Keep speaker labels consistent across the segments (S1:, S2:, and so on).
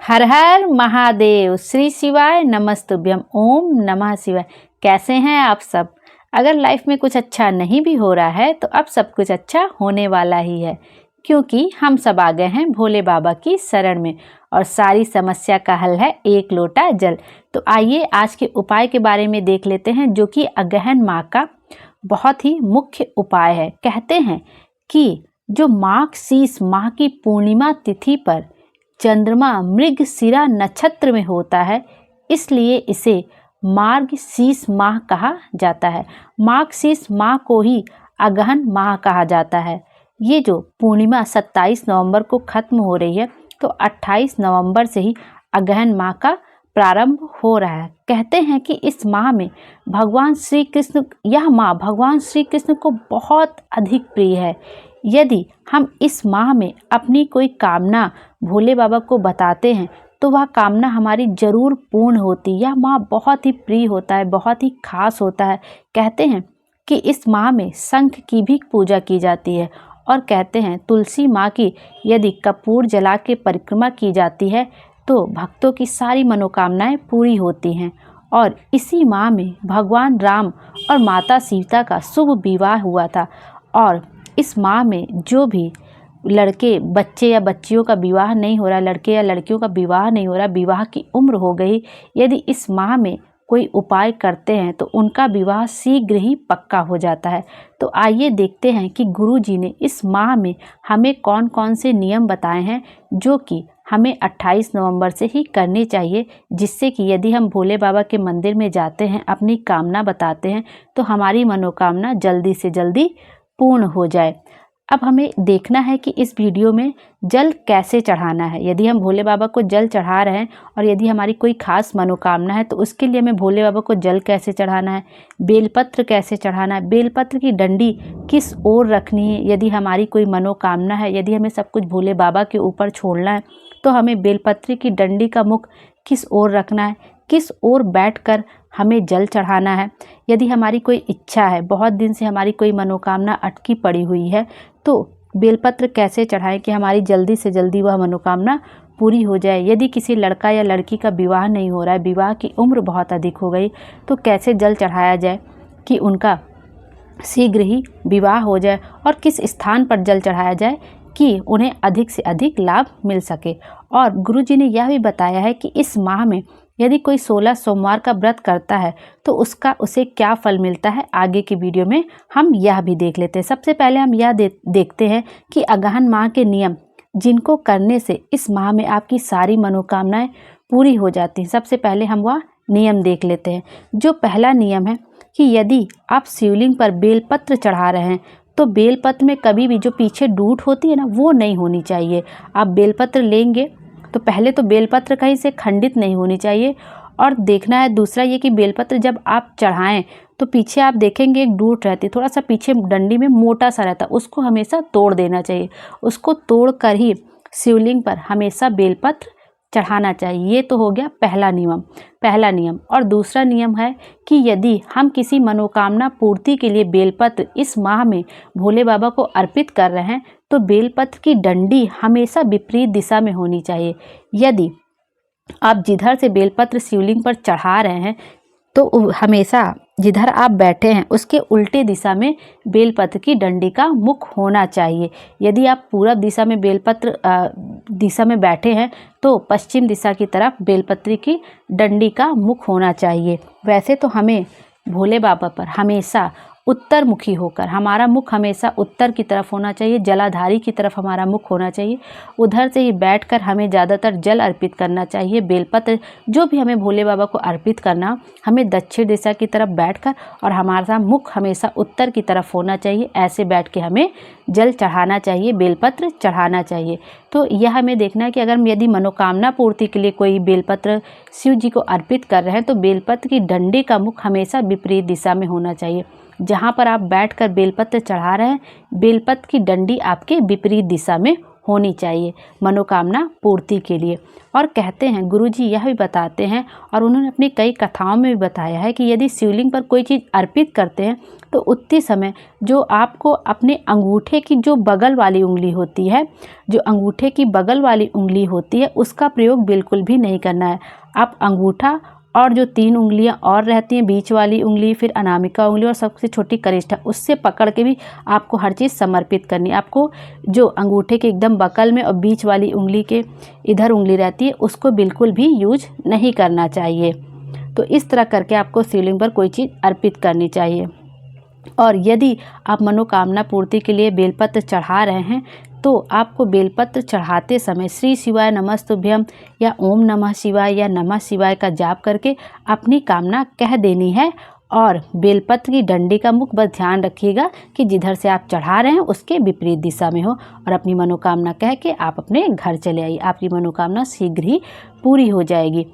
S1: हर हर महादेव। श्री शिवाय नमस्तुभ्यम। ओम नमः शिवाय। कैसे हैं आप सब? अगर लाइफ में कुछ अच्छा नहीं भी हो रहा है तो अब सब कुछ अच्छा होने वाला ही है, क्योंकि हम सब आ गए हैं भोले बाबा की शरण में और सारी समस्या का हल है एक लोटा जल। तो आइए आज के उपाय के बारे में देख लेते हैं, जो कि अगहन माह का बहुत ही मुख्य उपाय है। कहते हैं कि जो माघ शीस माह की पूर्णिमा तिथि पर चंद्रमा मृगशिरा नक्षत्र में होता है, इसलिए इसे मार्ग शीस माह कहा जाता है। माघ शीस माह को ही अगहन माह कहा जाता है। ये जो पूर्णिमा 27 नवंबर को खत्म हो रही है, तो 28 नवंबर से ही अगहन माह का प्रारंभ हो रहा है। कहते हैं कि इस माह में भगवान श्री कृष्ण, यह माह भगवान श्री कृष्ण को बहुत अधिक प्रिय है। यदि हम इस माह में अपनी कोई कामना भोले बाबा को बताते हैं तो वह कामना हमारी जरूर पूर्ण होती। यह माह बहुत ही प्रिय होता है, बहुत ही खास होता है। कहते हैं कि इस माह में शंख की भी पूजा की जाती है और कहते हैं तुलसी माँ की यदि कपूर जला के परिक्रमा की जाती है तो भक्तों की सारी मनोकामनाएं पूरी होती हैं। और इसी माह में भगवान राम और माता सीता का शुभ विवाह हुआ था। और इस माह में जो भी लड़के बच्चे या बच्चियों का विवाह नहीं हो रहा, लड़के या लड़कियों का विवाह नहीं हो रहा, विवाह की उम्र हो गई, यदि इस माह में कोई उपाय करते हैं तो उनका विवाह शीघ्र ही पक्का हो जाता है। तो आइए देखते हैं कि गुरु जी ने इस माह में हमें कौन कौन से नियम बताए हैं, जो कि हमें 28 नवंबर से ही करने चाहिए, जिससे कि यदि हम भोले बाबा के मंदिर में जाते हैं, अपनी कामना बताते हैं, तो हमारी मनोकामना जल्दी से जल्दी पूर्ण हो जाए। अब हमें देखना है कि इस वीडियो में जल कैसे चढ़ाना है। यदि हम भोले बाबा को जल चढ़ा रहे हैं और यदि हमारी कोई खास मनोकामना है, तो उसके लिए हमें भोले बाबा को जल कैसे चढ़ाना है, बेलपत्र कैसे चढ़ाना है, बेलपत्र की डंडी किस ओर रखनी है। यदि हमारी कोई मनोकामना है, यदि हमें सब कुछ भोले बाबा के ऊपर छोड़ना है, तो हमें बेलपत्र की डंडी का मुख किस ओर रखना है, किस ओर बैठकर हमें जल चढ़ाना है। यदि हमारी कोई इच्छा है, बहुत दिन से हमारी कोई मनोकामना अटकी पड़ी हुई है, तो बेलपत्र कैसे चढ़ाएं कि हमारी जल्दी से जल्दी वह मनोकामना पूरी हो जाए। यदि किसी लड़का या लड़की का विवाह नहीं हो रहा है, विवाह की उम्र बहुत अधिक हो गई, तो कैसे जल चढ़ाया जाए कि उनका शीघ्र ही विवाह हो जाए, और किस स्थान पर जल चढ़ाया जाए कि उन्हें अधिक से अधिक लाभ मिल सके। और गुरुजी ने यह भी बताया है कि इस माह में यदि कोई 16 सोमवार का व्रत करता है तो उसे क्या फल मिलता है, आगे की वीडियो में हम यह भी देख लेते हैं। सबसे पहले हम यह देखते हैं कि अगहन माह के नियम, जिनको करने से इस माह में आपकी सारी मनोकामनाएं पूरी हो जाती हैं। सबसे पहले हम वह नियम देख लेते हैं। जो पहला नियम है कि यदि आप शिवलिंग पर बेलपत्र चढ़ा रहे हैं तो बेलपत्र में कभी भी जो पीछे डूट होती है ना, वो नहीं होनी चाहिए। आप बेलपत्र लेंगे तो पहले तो बेलपत्र कहीं से खंडित नहीं होनी चाहिए, और देखना है दूसरा ये कि बेलपत्र जब आप चढ़ाएं तो पीछे आप देखेंगे एक डूट रहती है, थोड़ा सा पीछे डंडी में मोटा सा रहता है, उसको हमेशा तोड़ देना चाहिए। उसको तोड़ कर ही शिवलिंग पर हमेशा बेलपत्र चढ़ाना चाहिए। ये तो हो गया पहला नियम। और दूसरा नियम है कि यदि हम किसी मनोकामना पूर्ति के लिए बेलपत्र इस माह में भोले बाबा को अर्पित कर रहे हैं, तो बेलपत्र की डंडी हमेशा विपरीत दिशा में होनी चाहिए। यदि आप जिधर से बेलपत्र शिवलिंग पर चढ़ा रहे हैं, तो हमेशा जिधर आप बैठे हैं उसके उल्टे दिशा में बेलपत्र की डंडी का मुख होना चाहिए। यदि आप पूरब दिशा में बेलपत्र दिशा में बैठे हैं तो पश्चिम दिशा की तरफ बेलपत्र की डंडी का मुख होना चाहिए। वैसे तो हमें भोले बाबा पर हमेशा उत्तर मुखी होकर, हमारा मुख हमेशा उत्तर की तरफ होना चाहिए, जलाधारी की तरफ हमारा मुख होना चाहिए। उधर से ही बैठकर हमें ज़्यादातर जल अर्पित करना चाहिए। बेलपत्र जो भी हमें भोले बाबा को अर्पित करना, हमें दक्षिण दिशा की तरफ बैठकर, और हमारा मुख हमेशा उत्तर की तरफ होना चाहिए। ऐसे बैठ के हमें जल चढ़ाना चाहिए, बेलपत्र चढ़ाना चाहिए। तो यह हमें देखना है कि अगर यदि मनोकामना पूर्ति के लिए कोई बेलपत्र शिव जी को अर्पित कर रहे हैं, तो बेलपत्र की डंडी का मुख हमेशा विपरीत दिशा में होना चाहिए। जहाँ पर आप बैठकर बेलपत्र चढ़ा रहे हैं, बेलपत्र की डंडी आपके विपरीत दिशा में होनी चाहिए मनोकामना पूर्ति के लिए। और कहते हैं गुरुजी यह भी बताते हैं, और उन्होंने अपनी कई कथाओं में भी बताया है कि यदि शिवलिंग पर कोई चीज़ अर्पित करते हैं तो उतनी समय जो आपको अपने अंगूठे की जो बगल वाली उंगली होती है, जो अंगूठे की बगल वाली उंगली होती है, उसका प्रयोग बिल्कुल भी नहीं करना है। आप अंगूठा और जो 3 उंगलियां और रहती हैं, बीच वाली उंगली, फिर अनामिका उंगली और सबसे छोटी कनिष्ठा, उससे पकड़ के भी आपको हर चीज़ समर्पित करनी है। आपको जो अंगूठे के एकदम बगल में और बीच वाली उंगली के इधर उंगली रहती है उसको बिल्कुल भी यूज नहीं करना चाहिए। तो इस तरह करके आपको शिवलिंग पर कोई चीज़ अर्पित करनी चाहिए। और यदि आप मनोकामना पूर्ति के लिए बेलपत्र चढ़ा रहे हैं तो आपको बेलपत्र चढ़ाते समय श्री शिवाय नमस्तुभ्यम या ओम नमः शिवाय या नमः शिवाय का जाप करके अपनी कामना कह देनी है। और बेलपत्र की डंडी का मुख बस ध्यान रखिएगा कि जिधर से आप चढ़ा रहे हैं उसके विपरीत दिशा में हो, और अपनी मनोकामना कह के आप अपने घर चले आइए। आपकी मनोकामना शीघ्र ही पूरी हो जाएगी।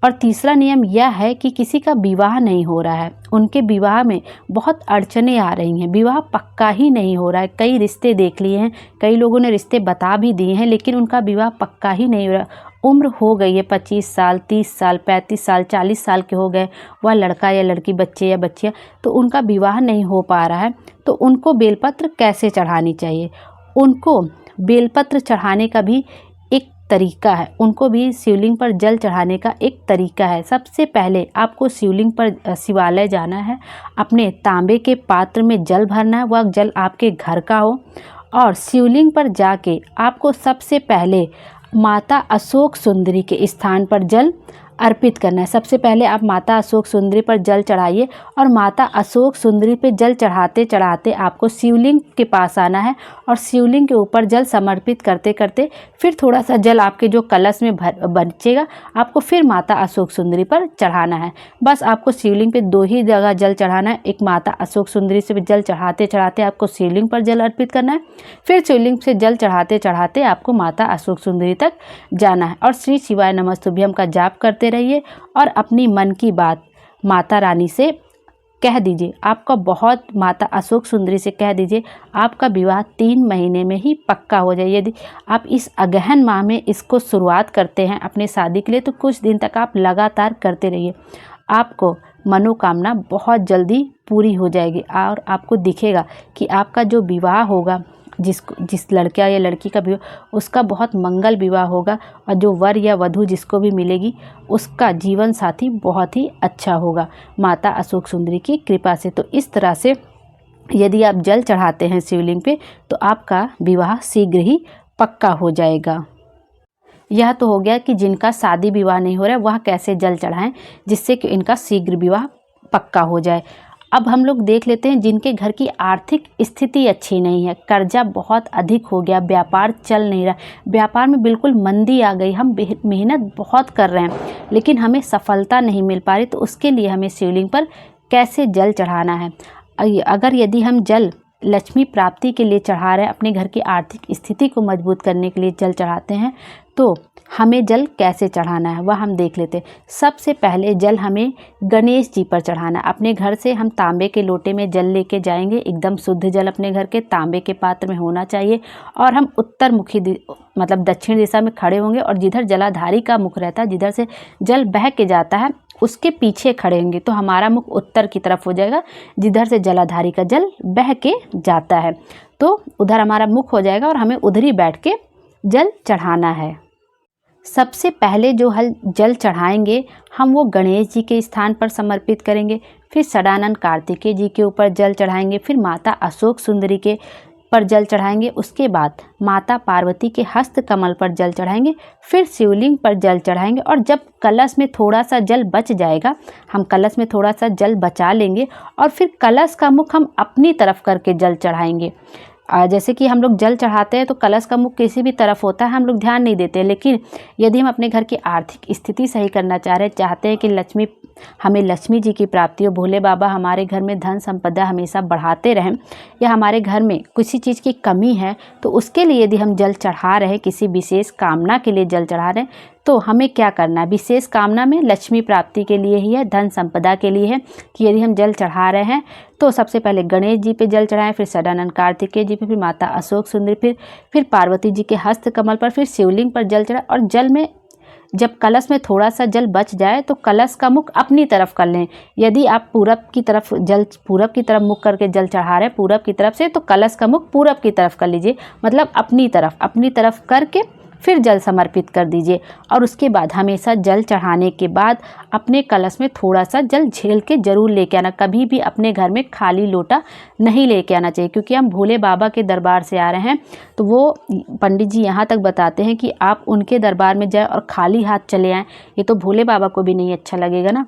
S1: और तीसरा नियम यह है कि किसी का विवाह नहीं हो रहा है, उनके विवाह में बहुत अड़चनें आ रही हैं, विवाह पक्का ही नहीं हो रहा है, कई रिश्ते देख लिए हैं, कई लोगों ने रिश्ते बता भी दिए हैं, लेकिन उनका विवाह पक्का ही नहीं हो रहा। उम्र हो गई है 25 साल, 30 साल, 35 साल, 40 साल के हो गए, वह लड़का या लड़की, बच्चे या बच्चियाँ, तो उनका विवाह नहीं हो पा रहा है। तो उनको बेलपत्र कैसे चढ़ानी चाहिए? उनको बेलपत्र चढ़ाने का भी एक तरीका है, उनको भी शिवलिंग पर जल चढ़ाने का एक तरीका है। सबसे पहले आपको शिवलिंग पर शिवालय जाना है, अपने तांबे के पात्र में जल भरना है, वह जल आपके घर का हो, और शिवलिंग पर जाके आपको सबसे पहले माता अशोक सुंदरी के स्थान पर जल अर्पित करना है। सबसे पहले आप माता अशोक सुंदरी पर जल चढ़ाइए, और माता अशोक सुंदरी पे जल चढ़ाते चढ़ाते आपको शिवलिंग के पास आना है, और शिवलिंग के ऊपर जल समर्पित करते करते फिर थोड़ा सा जल आपके जो कलश में बचेगा आपको फिर माता अशोक सुंदरी पर चढ़ाना है। बस आपको शिवलिंग पे 2 ही जगह जल चढ़ाना है, एक माता अशोक सुंदरी से जल चढ़ाते चढ़ाते आपको शिवलिंग पर जल अर्पित करना है, फिर शिवलिंग से जल चढ़ाते चढ़ाते आपको माता अशोक सुंदरी तक जाना है। और श्री शिवाय नमस्तुभ्यम का जाप करते रहिए, और अपनी मन की बात माता रानी से कह दीजिए। आपका बहुत माता अशोक सुंदरी से कह दीजिए आपका विवाह 3 महीने में ही पक्का हो जाए। यदि आप इस अगहन माह में इसको शुरुआत करते हैं अपने शादी के लिए, तो कुछ दिन तक आप लगातार करते रहिए, आपको मनोकामना बहुत जल्दी पूरी हो जाएगी। और आपको दिखेगा कि आपका जो विवाह होगा, जिस लड़का या लड़की का विवाह, उसका बहुत मंगल विवाह होगा, और जो वर या वधू जिसको भी मिलेगी उसका जीवन साथी बहुत ही अच्छा होगा माता अशोक सुंदरी की कृपा से। तो इस तरह से यदि आप जल चढ़ाते हैं शिवलिंग पे तो आपका विवाह शीघ्र ही पक्का हो जाएगा। यह तो हो गया कि जिनका शादी विवाह नहीं हो रहा है वह कैसे जल चढ़ाएं जिससे कि इनका शीघ्र विवाह पक्का हो जाए। अब हम लोग देख लेते हैं जिनके घर की आर्थिक स्थिति अच्छी नहीं है, कर्जा बहुत अधिक हो गया, व्यापार चल नहीं रहा, व्यापार में बिल्कुल मंदी आ गई, हम मेहनत बहुत कर रहे हैं लेकिन हमें सफलता नहीं मिल पा रही, तो उसके लिए हमें शिवलिंग पर कैसे जल चढ़ाना है। अगर यदि हम जल लक्ष्मी प्राप्ति के लिए चढ़ा रहे हैं, अपने घर की आर्थिक स्थिति को मजबूत करने के लिए जल चढ़ाते हैं, तो हमें जल कैसे चढ़ाना है वह हम देख लेते हैं। सबसे पहले जल हमें गणेश जी पर चढ़ाना है। अपने घर से हम तांबे के लोटे में जल लेके जाएंगे, एकदम शुद्ध जल अपने घर के तांबे के पात्र में होना चाहिए, और हम उत्तर मुखी मतलब दक्षिण दिशा में खड़े होंगे, और जिधर जलाधारी का मुख रहता है, जिधर से जल बह के जाता है उसके पीछे खड़े होंगे, तो हमारा मुख उत्तर की तरफ हो जाएगा, जिधर से जलाधारी का जल बह के जाता है तो उधर हमारा मुख हो जाएगा, और हमें उधर ही बैठ के जल चढ़ाना है। सबसे पहले जो जल चढ़ाएंगे हम वो गणेश जी के स्थान पर समर्पित करेंगे, फिर षडानंद कार्तिकेय जी के ऊपर जल चढ़ाएंगे, फिर माता अशोक सुंदरी के पर जल चढ़ाएंगे, उसके बाद माता पार्वती के हस्त कमल पर जल चढ़ाएंगे, फिर शिवलिंग पर जल चढ़ाएंगे, और जब कलश में थोड़ा सा जल बच जाएगा, हम कलश में थोड़ा सा जल बचा लेंगे, और फिर कलश का मुख हम अपनी तरफ करके जल चढ़ाएंगे। जैसे कि हम लोग जल चढ़ाते हैं तो कलश का मुख किसी भी तरफ होता है, हम लोग ध्यान नहीं देते, लेकिन यदि हम अपने घर की आर्थिक स्थिति सही करना चाहते हैं कि हमें लक्ष्मी जी की प्राप्ति हो, भोले बाबा हमारे घर में धन संपदा हमेशा बढ़ाते रहें, या हमारे घर में किसी चीज़ की कमी है, तो उसके लिए यदि हम जल चढ़ा रहे हैं, किसी विशेष कामना के लिए जल चढ़ा रहे हैं, तो हमें क्या करना है, विशेष कामना में लक्ष्मी प्राप्ति के लिए ही है, धन संपदा के लिए है कि यदि हम जल चढ़ा रहे हैं तो सबसे पहले गणेश जी पे जल चढ़ाएं, फिर सदानंद कार्तिकेय जी पे, फिर माता अशोक सुंदरी, फिर पार्वती जी के हस्त कमल पर, फिर शिवलिंग पर जल चढ़ाएं। और जल में जब कलश में थोड़ा सा जल बच जाए तो कलश का मुख अपनी तरफ कर लें। यदि आप पूरब की तरफ मुख करके जल चढ़ा रहे हैं पूरब की तरफ से, तो कलश का मुख पूरब की तरफ कर लीजिए, मतलब अपनी तरफ करके फिर जल समर्पित कर दीजिए। और उसके बाद हमेशा जल चढ़ाने के बाद अपने कलश में थोड़ा सा जल झेल के जरूर लेके आना। कभी भी अपने घर में खाली लोटा नहीं लेके आना चाहिए, क्योंकि हम भोले बाबा के दरबार से आ रहे हैं। तो वो पंडित जी यहाँ तक बताते हैं कि आप उनके दरबार में जाए और खाली हाथ चले आएँ, ये तो भोले बाबा को भी नहीं अच्छा लगेगा ना।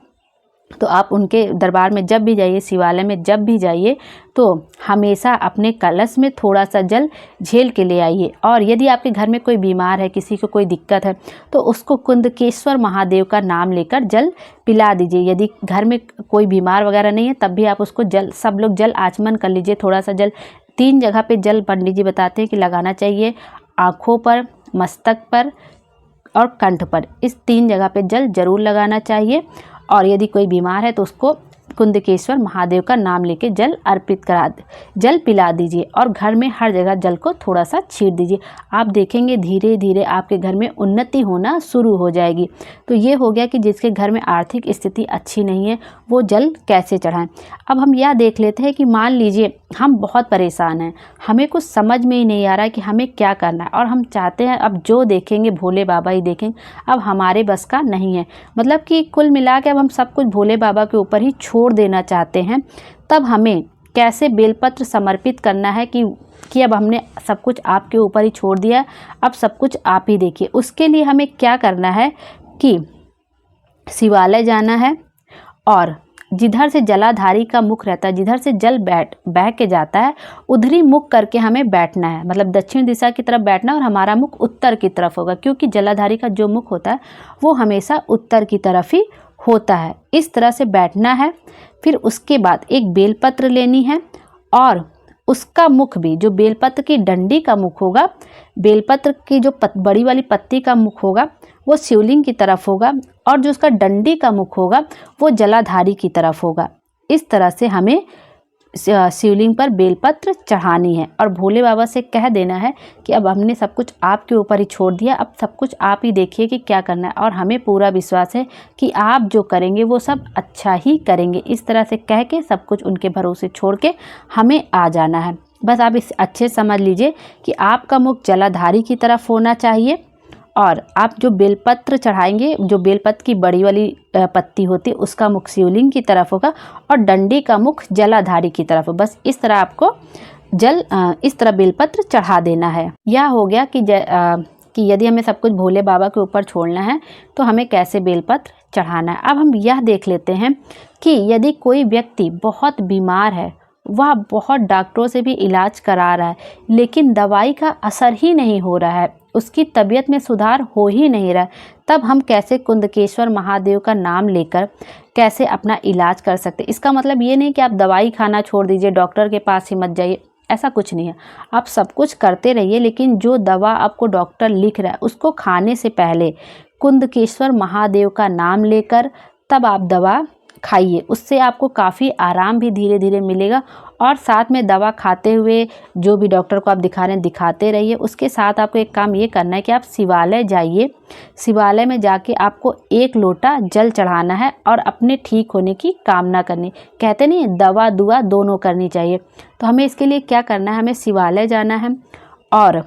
S1: तो आप उनके दरबार में जब भी जाइए, शिवालय में जब भी जाइए, तो हमेशा अपने कलश में थोड़ा सा जल झेल के ले आइए। और यदि आपके घर में कोई बीमार है, किसी को कोई दिक्कत है, तो उसको कुंदकेश्वर महादेव का नाम लेकर जल पिला दीजिए। यदि घर में कोई बीमार वगैरह नहीं है तब भी आप उसको सब लोग जल आचमन कर लीजिए। थोड़ा सा जल 3 जगह पे जल पंडित जी बताते हैं कि लगाना चाहिए, आँखों पर, मस्तक पर और कंठ पर। इस 3 जगह पे जल जरूर लगाना चाहिए। और यदि कोई बीमार है तो उसको कुंदकेश्वर महादेव का नाम लेके जल पिला दीजिए। और घर में हर जगह जल को थोड़ा सा छीट दीजिए। आप देखेंगे धीरे धीरे आपके घर में उन्नति होना शुरू हो जाएगी। तो ये हो गया कि जिसके घर में आर्थिक स्थिति अच्छी नहीं है वो जल कैसे चढ़ाएं। अब हम यह देख लेते हैं कि मान लीजिए हम बहुत परेशान हैं, हमें कुछ समझ में ही नहीं आ रहा है कि हमें क्या करना है, और हम चाहते हैं अब जो देखेंगे भोले बाबा ही देखेंगे, अब हमारे बस का नहीं है, मतलब कि कुल मिला के अब हम सब कुछ भोले बाबा के ऊपर ही छोड़ देना चाहते हैं। तब हमें कैसे बेलपत्र समर्पित करना है कि अब हमने सब कुछ आपके ऊपर ही छोड़ दिया, अब सब कुछ आप ही देखिए। उसके लिए हमें क्या करना है कि शिवालय जाना है और जिधर से जलाधारी का मुख रहता है, जिधर से जल बह के जाता है, उधर ही मुख करके हमें बैठना है, मतलब दक्षिण दिशा की तरफ बैठना, और हमारा मुख उत्तर की तरफ होगा, क्योंकि जलाधारी का जो मुख होता है वो हमेशा उत्तर की तरफ ही होता है। इस तरह से बैठना है। फिर उसके बाद एक बेलपत्र लेनी है और उसका मुख भी, जो बेलपत्र की डंडी का मुख होगा, बेलपत्र की जो बड़ी वाली पत्ती का मुख होगा वो शिवलिंग की तरफ होगा, और जो उसका डंडी का मुख होगा वो जलाधारी की तरफ होगा। इस तरह से हमें शिवलिंग पर बेलपत्र चढ़ानी है और भोले बाबा से कह देना है कि अब हमने सब कुछ आपके ऊपर ही छोड़ दिया, अब सब कुछ आप ही देखिए कि क्या करना है, और हमें पूरा विश्वास है कि आप जो करेंगे वो सब अच्छा ही करेंगे। इस तरह से कह के सब कुछ उनके भरोसे छोड़ के हमें आ जाना है। बस आप इस अच्छे समझ लीजिए कि आपका मुख जलाधारी की तरफ होना चाहिए, और आप जो बेलपत्र चढ़ाएंगे, जो बेलपत्र की बड़ी वाली पत्ती होती है उसका मुख शिवलिंग की तरफ होगा और डंडी का मुख जलाधारी की तरफ। बस इस तरह आपको इस तरह बेलपत्र चढ़ा देना है। यह हो गया कि यदि हमें सब कुछ भोले बाबा के ऊपर छोड़ना है तो हमें कैसे बेलपत्र चढ़ाना है। अब हम यह देख लेते हैं कि यदि कोई व्यक्ति बहुत बीमार है, वह बहुत डॉक्टरों से भी इलाज करा रहा है, लेकिन दवाई का असर ही नहीं हो रहा है, उसकी तबीयत में सुधार हो ही नहीं रहा, तब हम कैसे कुंदकेश्वर महादेव का नाम लेकर कैसे अपना इलाज कर सकते। इसका मतलब ये नहीं कि आप दवाई खाना छोड़ दीजिए, डॉक्टर के पास ही मत जाइए, ऐसा कुछ नहीं है। आप सब कुछ करते रहिए, लेकिन जो दवा आपको डॉक्टर लिख रहा है उसको खाने से पहले कुंदकेश्वर महादेव का नाम लेकर तब आप दवा खाइए। उससे आपको काफ़ी आराम भी धीरे धीरे मिलेगा, और साथ में दवा खाते हुए जो भी डॉक्टर को आप दिखा रहे हैं दिखाते रहिए। उसके साथ आपको एक काम ये करना है कि आप शिवालय जाइए, शिवालय में जाके आपको 1 लोटा जल चढ़ाना है और अपने ठीक होने की कामना करनी। कहते नहीं दवा दुआ दोनों करनी चाहिए। तो हमें इसके लिए क्या करना है, हमें शिवालय जाना है और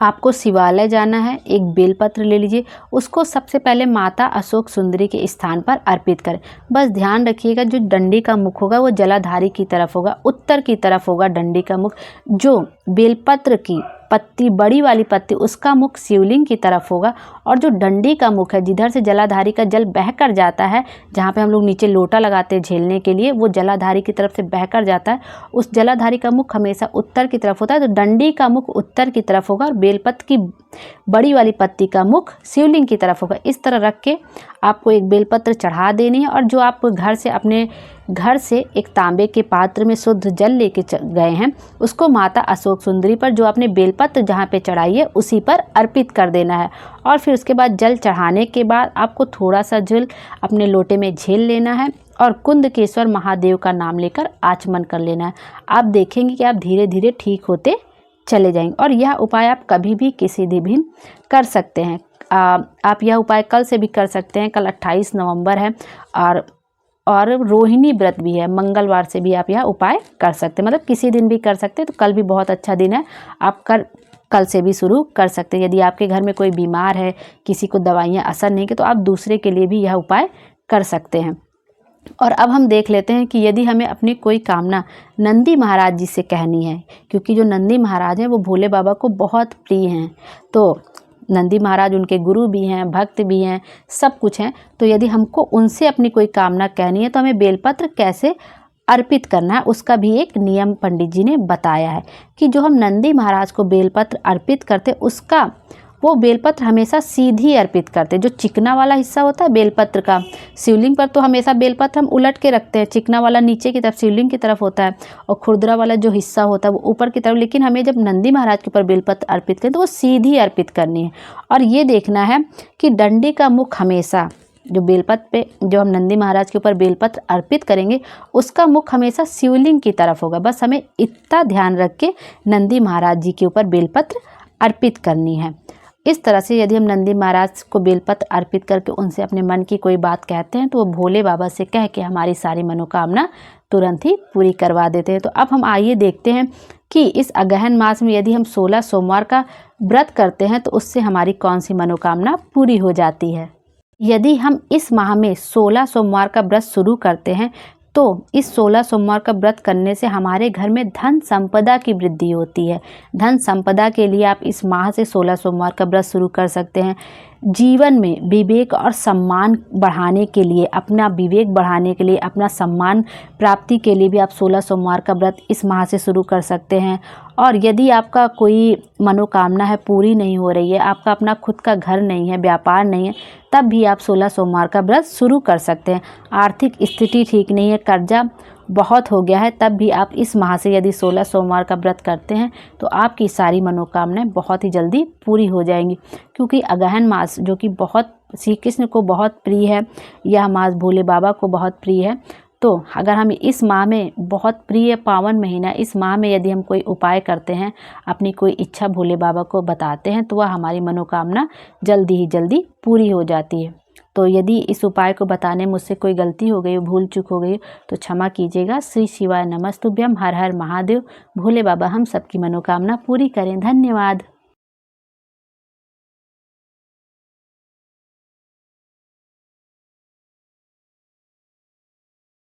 S1: आपको शिवालय जाना है, एक बेलपत्र ले लीजिए, उसको सबसे पहले माता अशोक सुंदरी के स्थान पर अर्पित करें। बस ध्यान रखिएगा जो डंडी का मुख होगा वो जलाधारी की तरफ होगा, उत्तर की तरफ होगा डंडी का मुख। जो बेलपत्र की पत्ती, बड़ी वाली पत्ती, उसका मुख शिवलिंग की तरफ होगा, और जो डंडी का मुख है जिधर से जलाधारी का जल बहकर जाता है, जहाँ पे हम लोग नीचे लोटा लगाते हैं झेलने के लिए, वो जलाधारी की तरफ से बहकर जाता है। उस जलाधारी का मुख हमेशा उत्तर की तरफ होता है, तो डंडी का मुख उत्तर की तरफ होगा और बेलपत्र की बड़ी वाली पत्ती का मुख शिवलिंग की तरफ होगा। इस तरह रख के आपको एक बेलपत्र चढ़ा देनी है, और जो आप घर से अपने घर से एक तांबे के पात्र में शुद्ध जल लेके गए हैं, उसको माता अशोक सुंदरी पर जो आपने बेलपत्र जहाँ पे चढ़ाई है उसी पर अर्पित कर देना है। और फिर उसके बाद जल चढ़ाने के बाद आपको थोड़ा सा जल अपने लोटे में झेल लेना है और कुंदकेश्वर महादेव का नाम लेकर आचमन कर लेना है। आप देखेंगे कि आप धीरे धीरे ठीक होते चले जाएंगे। और यह उपाय आप कभी भी किसी दिन कर सकते हैं। आप यह उपाय कल से भी कर सकते हैं। कल 28 नवंबर है और रोहिणी व्रत भी है, मंगलवार से भी आप यह उपाय कर सकते हैं। मतलब किसी दिन भी कर सकते हैं। तो कल भी बहुत अच्छा दिन है, आप कल से भी शुरू कर सकते हैं। यदि आपके घर में कोई बीमार है, किसी को दवाइयाँ असर नहीं की, तो आप दूसरे के लिए भी यह उपाय कर सकते हैं। और अब हम देख लेते हैं कि यदि हमें अपनी कोई कामना नंदी महाराज जी से कहनी है, क्योंकि जो नंदी महाराज हैं वो भोले बाबा को बहुत प्रिय हैं। तो नंदी महाराज उनके गुरु भी हैं, भक्त भी हैं, सब कुछ हैं। तो यदि हमको उनसे अपनी कोई कामना कहनी है तो हमें बेलपत्र कैसे अर्पित करना है उसका भी एक नियम पंडित जी ने बताया है कि जो हम नंदी महाराज को बेलपत्र अर्पित करते उसका वो बेलपत्र हमेशा सीधी अर्पित करते। जो चिकना वाला हिस्सा होता है बेलपत्र का, शिवलिंग पर तो हमेशा बेलपत्र हम उलट के रखते हैं, चिकना वाला नीचे की तरफ शिवलिंग की तरफ होता है और खुरदरा वाला जो हिस्सा होता है वो ऊपर की तरफ। लेकिन हमें जब नंदी महाराज के ऊपर बेलपत्र अर्पित करें तो वो सीधी अर्पित करनी है। और ये देखना है कि डंडी का मुख हमेशा जो बेलपत्र पे जो हम नंदी महाराज के ऊपर बेलपत्र अर्पित करेंगे उसका मुख हमेशा शिवलिंग की तरफ होगा। बस हमें इतना ध्यान रख के नंदी महाराज जी के ऊपर बेलपत्र अर्पित करनी है। इस तरह से यदि हम नंदी महाराज को बेलपत्र अर्पित करके उनसे अपने मन की कोई बात कहते हैं तो वो भोले बाबा से कह के हमारी सारी मनोकामना तुरंत ही पूरी करवा देते हैं। तो अब हम आइए देखते हैं कि इस अगहन मास में यदि हम 16 सोमवार का व्रत करते हैं तो उससे हमारी कौन सी मनोकामना पूरी हो जाती है। यदि हम इस माह में 16 सोमवार का व्रत शुरू करते हैं तो इस 16 सोमवार का व्रत करने से हमारे घर में धन संपदा की वृद्धि होती है। धन संपदा के लिए आप इस माह से 16 सोमवार का व्रत शुरू कर सकते हैं। जीवन में विवेक और सम्मान बढ़ाने के लिए, अपना विवेक बढ़ाने के लिए, अपना सम्मान प्राप्ति के लिए भी आप 16 सोमवार का व्रत इस माह से शुरू कर सकते हैं। और यदि आपका कोई मनोकामना है पूरी नहीं हो रही है, आपका अपना खुद का घर नहीं है, व्यापार नहीं है, तब भी आप 16 सोमवार का व्रत शुरू कर सकते हैं। आर्थिक स्थिति ठीक नहीं है, कर्जा बहुत हो गया है, तब भी आप इस माह से यदि 16 सोमवार का व्रत करते हैं तो आपकी सारी मनोकामनाएं बहुत ही जल्दी पूरी हो जाएंगी। क्योंकि अगहन मास जो कि बहुत श्री कृष्ण को बहुत प्रिय है, यह मास भोले बाबा को बहुत प्रिय है। तो अगर हम इस माह में, बहुत प्रिय पावन महीना, इस माह में यदि हम कोई उपाय करते हैं, अपनी कोई इच्छा भोले बाबा को बताते हैं तो वह हमारी मनोकामना जल्दी ही जल्दी पूरी हो जाती है। तो यदि इस उपाय को बताने मुझसे कोई गलती हो गई, भूल चूक हो गई तो क्षमा कीजिएगा। श्री शिवाय नमस्तुभ्यम। हर हर महादेव। भोले बाबा हम सबकी मनोकामना पूरी करें। धन्यवाद।